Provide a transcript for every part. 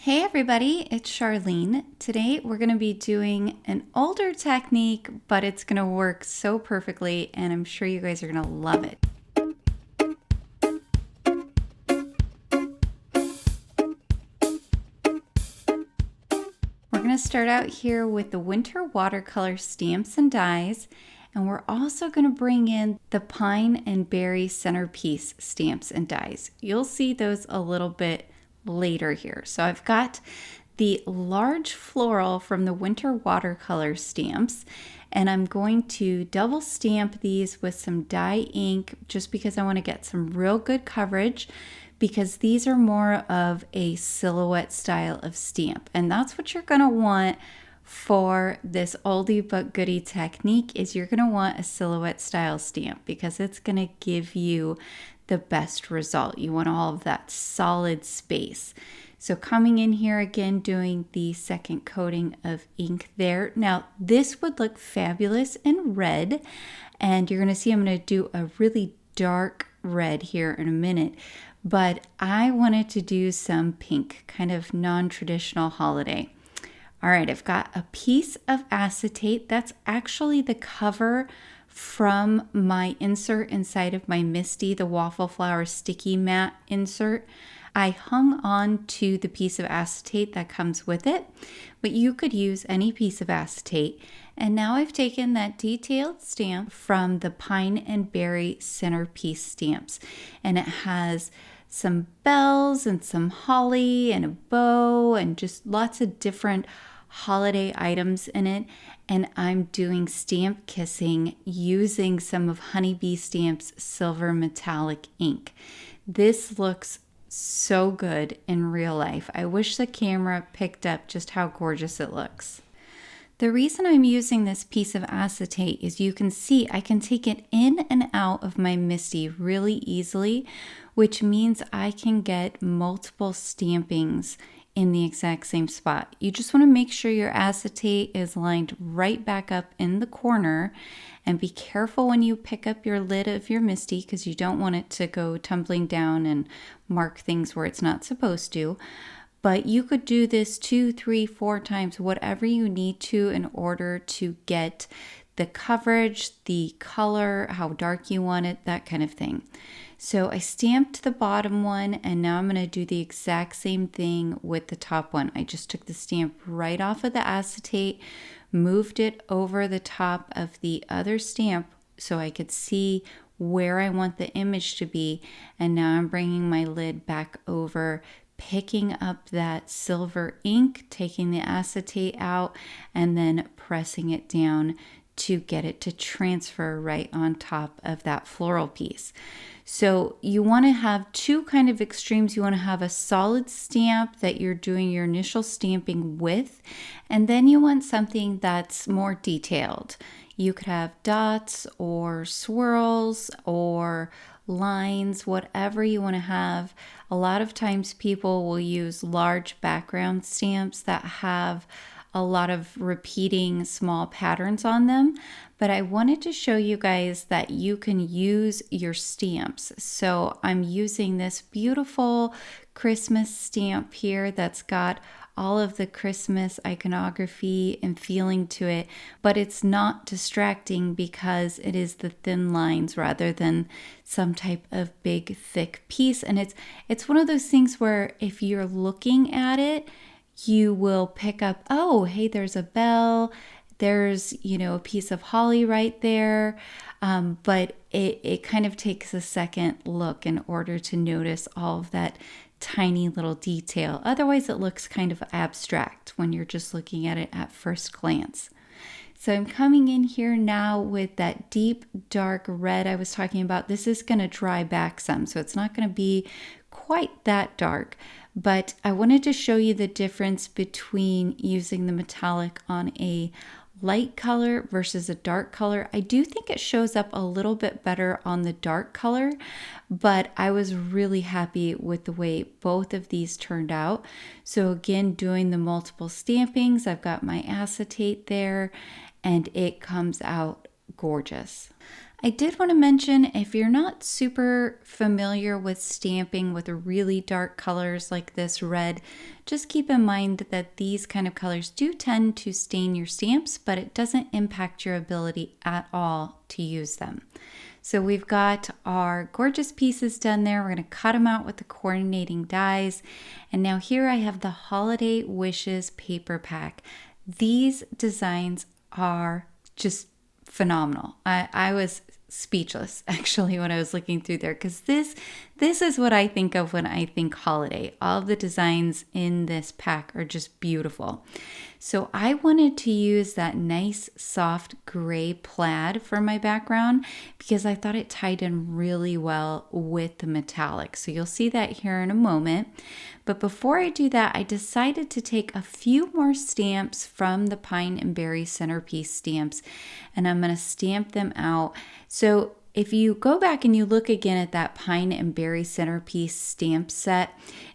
Hey everybody, it's Charlene. Today we're going to be doing an older technique, but it's going to work so perfectly and I'm sure you guys are going to love it. We're going to start out here with the winter watercolor stamps and dies, and we're also going to bring in the pine and berry centerpiece stamps and dies. You'll see those a little bit later here. So I've got the large floral from the winter watercolor stamps, and I'm going to double stamp these with some dye ink just because I want to get some real good coverage, because these are more of a silhouette style of stamp, and that's what you're going to want for this oldie but goodie technique. Is you're going to want a silhouette style stamp because it's going to give you the best result. You want all of that solid space. So coming in here again, doing the second coating of ink there. Now this would look fabulous in red, and you're going to see I'm going to do a really dark red here in a minute, but I wanted to do some pink, kind of non-traditional holiday. All right, I've got a piece of acetate. That's actually the cover from my insert inside of my MISTI, the Waffle Flower Sticky Matte insert. I hung on to the piece of acetate that comes with it, but you could use any piece of acetate. And now I've taken that detailed stamp from the Pine and Berry Centerpiece stamps, and it has some bells and some holly and a bow and just lots of different holiday items in it. And I'm doing stamp kissing using some of Honeybee Stamp's silver metallic ink. This looks so good in real life. I wish the camera picked up just how gorgeous it looks. The reason I'm using this piece of acetate is you can see I can take it in and out of my MISTI really easily, which means I can get multiple stampings in the exact same spot. You just want to make sure your acetate is lined right back up in the corner, and be careful when you pick up your lid of your MISTI because you don't want it to go tumbling down and mark things where it's not supposed to. But you could do this 2, 3, 4 times, whatever you need to in order to get the coverage, the color, how dark you want it, that kind of thing. So I stamped the bottom one, and now I'm going to do the exact same thing with the top one. I just took the stamp right off of the acetate, moved it over the top of the other stamp so I could see where I want the image to be, and now I'm bringing my lid back over, picking up that silver ink, taking the acetate out, and then pressing it down to get it to transfer right on top of that floral piece. So you want to have two kind of extremes. You want to have a solid stamp that you're doing your initial stamping with, and then you want something that's more detailed. You could have dots or swirls or lines, whatever you want to have. A lot of times people will use large background stamps that have a lot of repeating small patterns on them, but I wanted to show you guys that you can use your stamps. So I'm using this beautiful Christmas stamp here that's got all of the Christmas iconography and feeling to it, but it's not distracting because it is the thin lines rather than some type of big thick piece. And it's one of those things where if you're looking at it, you will pick up, oh, hey, there's a bell, there's, a piece of holly right there. But it kind of takes a second look in order to notice all of that tiny little detail. Otherwise, it looks kind of abstract when you're just looking at it at first glance. So I'm coming in here now with that deep dark red I was talking about. This is going to dry back some, so it's not going to be quite that dark. But I wanted to show you the difference between using the metallic on a light color versus a dark color. I do think it shows up a little bit better on the dark color, but I was really happy with the way both of these turned out. So again, doing the multiple stampings, I've got my acetate there, and it comes out gorgeous. I did want to mention, if you're not super familiar with stamping with really dark colors like this red, just keep in mind that these kind of colors do tend to stain your stamps, but it doesn't impact your ability at all to use them. So we've got our gorgeous pieces done there. We're going to cut them out with the coordinating dies. And now here I have the Holiday Wishes paper pack. These designs are just phenomenal. I was speechless actually when I was looking through there, because this is what I think of when I think holiday. All of the designs in this pack are just beautiful. So I wanted to use that nice soft gray plaid for my background because I thought it tied in really well with the metallic. So you'll see that here in a moment. But before I do that, I decided to take a few more stamps from the Pine and Berry Centerpiece stamps, and I'm going to stamp them out. So if you go back and you look again at that Pine and Berry Centerpiece stamp set,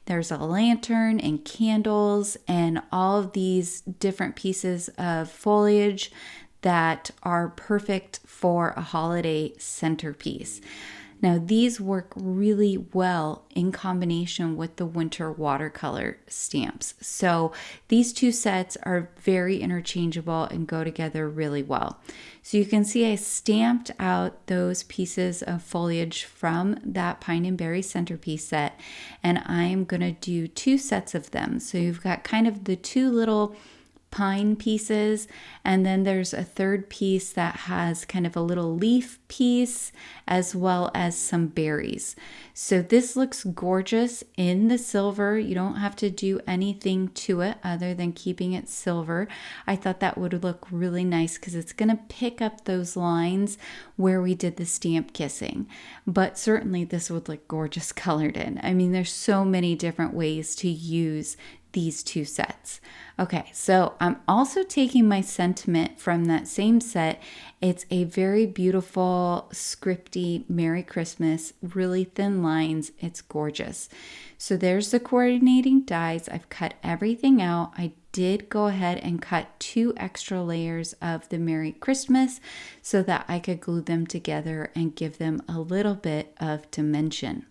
there's a lantern and candles and all of these different pieces of foliage that are perfect for a holiday centerpiece. Now, these work really well in combination with the winter watercolor stamps. So these two sets are very interchangeable and go together really well. So you can see I stamped out those pieces of foliage from that Pine and Berry Centerpiece set, and I'm going to do two sets of them. So you've got kind of the two little pine pieces, and then there's a third piece that has kind of a little leaf piece as well as some berries. So this looks gorgeous in the silver. You don't have to do anything to it other than keeping it silver. I thought that would look really nice because it's going to pick up those lines where we did the stamp kissing. But certainly this would look gorgeous colored in. I mean, there's so many different ways to use these two sets. Okay, so I'm also taking my sentiment from that same set. It's a very beautiful, scripty Merry Christmas, really thin lines. It's gorgeous. So there's the coordinating dies. I've cut everything out. I did go ahead and cut 2 extra layers of the Merry Christmas so that I could glue them together and give them a little bit of dimension.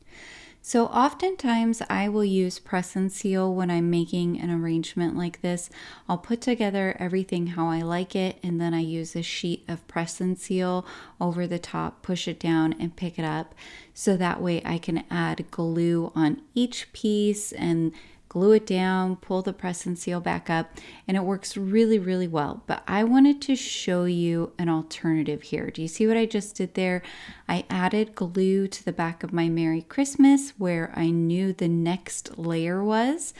So oftentimes I will use press and seal when I'm making an arrangement like this. I'll put together everything how I like it, and then I use a sheet of press and seal over the top, push it down and pick it up. So that way I can add glue on each piece and glue it down, pull the press and seal back up, and it works really, really well. But I wanted to show you an alternative here. Do you see what I just did there? I added glue to the back of my Merry Christmas where I knew the next layer was,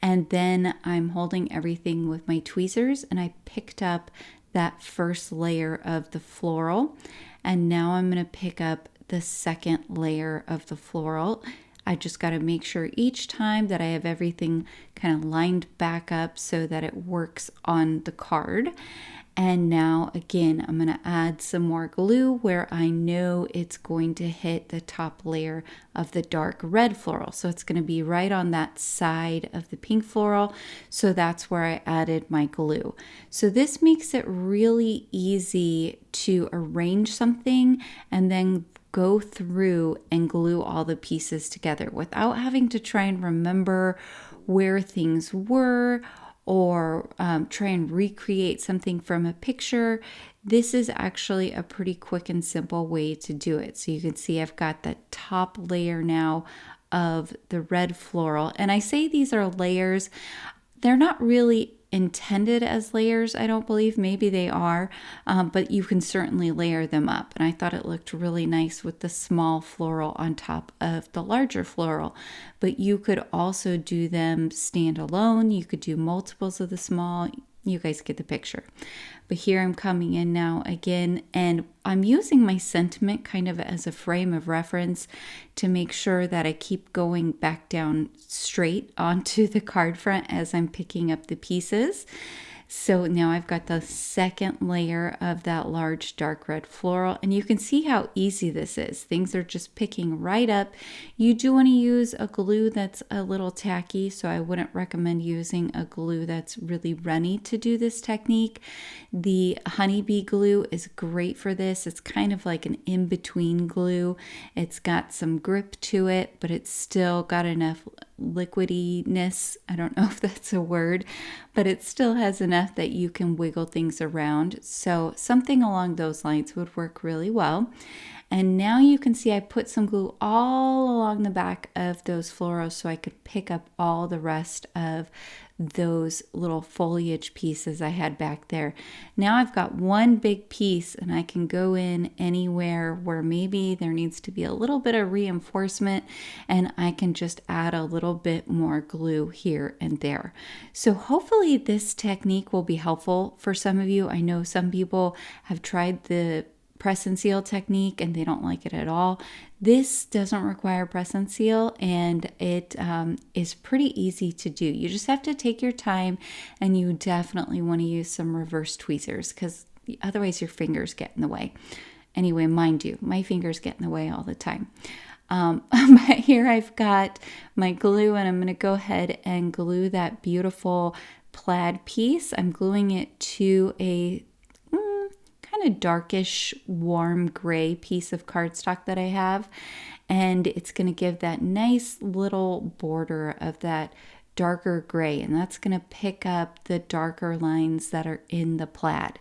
and then I'm holding everything with my tweezers, and I picked up that first layer of the floral, and now I'm going to pick up the second layer of the floral. I just got to make sure each time that I have everything kind of lined back up so that it works on the card. And now again, I'm going to add some more glue where I know it's going to hit the top layer of the dark red floral. So it's going to be right on that side of the pink floral. So that's where I added my glue. So this makes it really easy to arrange something and then go through and glue all the pieces together without having to try and remember where things were or try and recreate something from a picture. This is actually a pretty quick and simple way to do it. So you can see I've got the top layer now of the red floral. And I say these are layers. They're not really intended as layers, I don't believe. Maybe they are, but you can certainly layer them up. And I thought it looked really nice with the small floral on top of the larger floral. But you could also do them standalone. You could do multiples of the small. You guys get the picture. But here I'm coming in now again, and I'm using my sentiment kind of as a frame of reference to make sure that I keep going back down straight onto the card front as I'm picking up the pieces. So now I've got the second layer of that large dark red floral, and you can see how easy this is. Things are just picking right up. You do want to use a glue that's a little tacky, so I wouldn't recommend using a glue that's really runny to do this technique. The honeybee glue is great for this. It's kind of like an in-between glue. It's got some grip to it, but it's still got enough liquidiness. I don't know if that's a word, but it still has enough that you can wiggle things around. So something along those lines would work really well. And now you can see I put some glue all along the back of those florals so I could pick up all the rest of those little foliage pieces I had back there. Now I've got one big piece and I can go in anywhere where maybe there needs to be a little bit of reinforcement, and I can just add a little bit more glue here and there. So hopefully this technique will be helpful for some of you. I know some people have tried the press and seal technique and they don't like it at all. This doesn't require press and seal, and it is pretty easy to do. You just have to take your time, and you definitely want to use some reverse tweezers because otherwise your fingers get in the way. Anyway, mind you, my fingers get in the way all the time. But here I've got my glue, and I'm going to go ahead and glue that beautiful plaid piece. I'm gluing it to a kind of darkish warm gray piece of cardstock that I have, and it's going to give that nice little border of that darker gray, and that's going to pick up the darker lines that are in the plaid.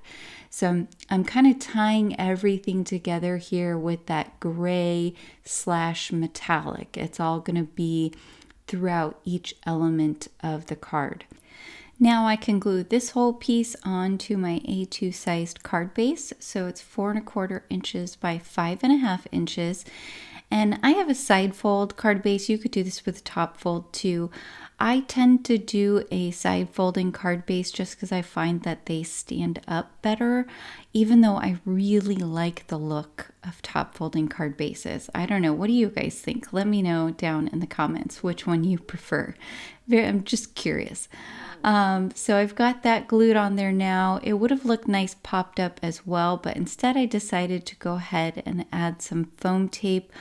So I'm kind of tying everything together here with that gray / metallic. It's all going to be throughout each element of the card. Now I can glue this whole piece onto my A2 sized card base. So it's 4¼ inches by 5½ inches. And I have a side fold card base. You could do this with a top fold too. I tend to do a side folding card base just because I find that they stand up better, even though I really like the look of top folding card bases. I don't know. What do you guys think? Let me know down in the comments which one you prefer. I'm just curious. So I've got that glued on there now. It would have looked nice popped up as well, but instead I decided to go ahead and add some foam tape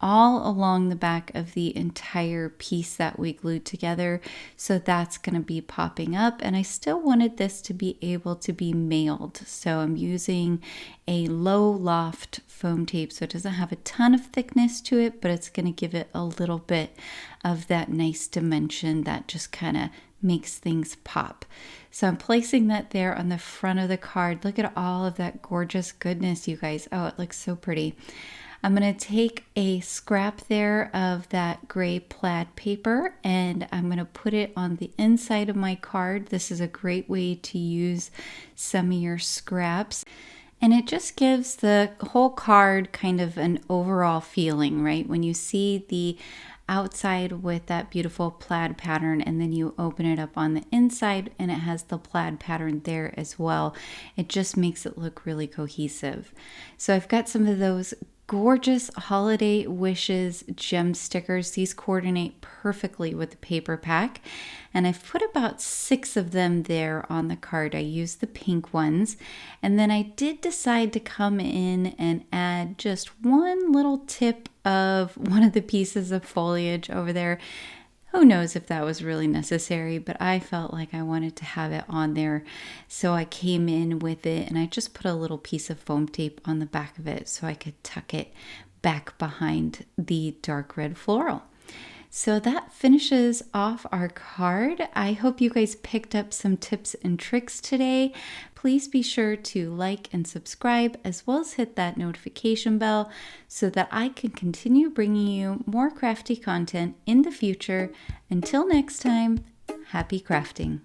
all along the back of the entire piece that we glued together. So that's going to be popping up, and I still wanted this to be able to be mailed. So I'm using a low loft foam tape, so it doesn't have a ton of thickness to it, but it's going to give it a little bit of that nice dimension that just kind of makes things pop. So I'm placing that there on the front of the card. Look at all of that gorgeous goodness, you guys. Oh, it looks so pretty. I'm going to take a scrap there of that gray plaid paper, and I'm going to put it on the inside of my card. This is a great way to use some of your scraps. And it just gives the whole card kind of an overall feeling, right? When you see the outside with that beautiful plaid pattern, and then you open it up on the inside and it has the plaid pattern there as well, it just makes it look really cohesive. So I've got some of those gorgeous holiday wishes gem stickers. These coordinate perfectly with the paper pack, and I've put about 6 of them there on the card. I used the pink ones, and then I did decide to come in and add just one little tip of one of the pieces of foliage over there. Who knows if that was really necessary, but I felt like I wanted to have it on there. So I came in with it, and I just put a little piece of foam tape on the back of it so I could tuck it back behind the dark red floral. So that finishes off our card. I hope you guys picked up some tips and tricks today. Please be sure to like and subscribe, as well as hit that notification bell so that I can continue bringing you more crafty content in the future. Until next time, happy crafting.